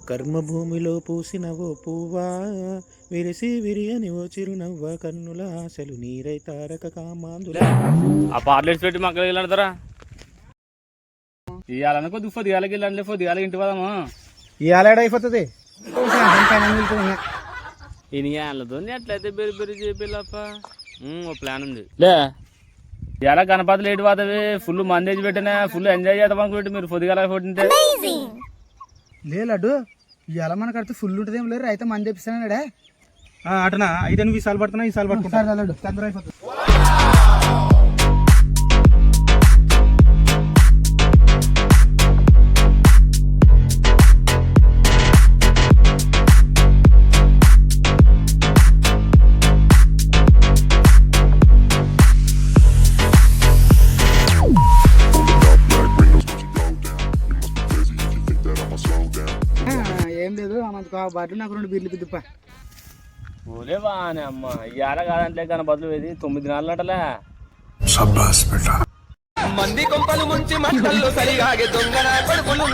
కర్మభూమిలో పూసిన ఓ పువ్వా, విరిసి విరియని ఓ చిరునవ్వ, కన్నుల ఆశలు నీరై తారక కామాందుల. ఆ పార్లెట్స్ పెట్టి మక్కలు వెళ్ళాడతారా ఇవాళ కొద్ది పొద్దుగాలకి వెళ్ళండి పొద్దుగాలకి ఇంటి పోదామా ఇవాళ అయిపోతుంది ఇనియాలతో ఎట్లయితే బెరి బెరి చేపిల్లప్ప ఓ ప్లాన్ ఉంది లే ఇలా గణపతి లేట్ పోతుంది ఫుల్ మందేజ్ పెట్టినా ఫుల్ ఎంజాయ్ చేద్దాం అనుకుంటే మీరు పొద్దుగాల కొట్టింటే లే లడ్డు ఇవాళ మనకు అడితే ఫుల్ ఉంటుంది ఏం లేరు అయితే మంది తెప్పిస్తానే అటనా అయితే నువ్వు ఈ సార్లు పడుతున్నా ఈ సార్లు పట్టుకుంటా లడ్డు తొందర అయిపోతుంది. ఏం లేదు మనకు బాటిల్ నాకు 2 బీర్లు పిద్దుపా ఓలే బానే అమ్మ ఇవాళ కాదంటే గణపతులు వేది 9 నాలుగు నటలే మంది కొంపలు ముంచి మంటల్లో సరిగాగే దొంగన పడుకుని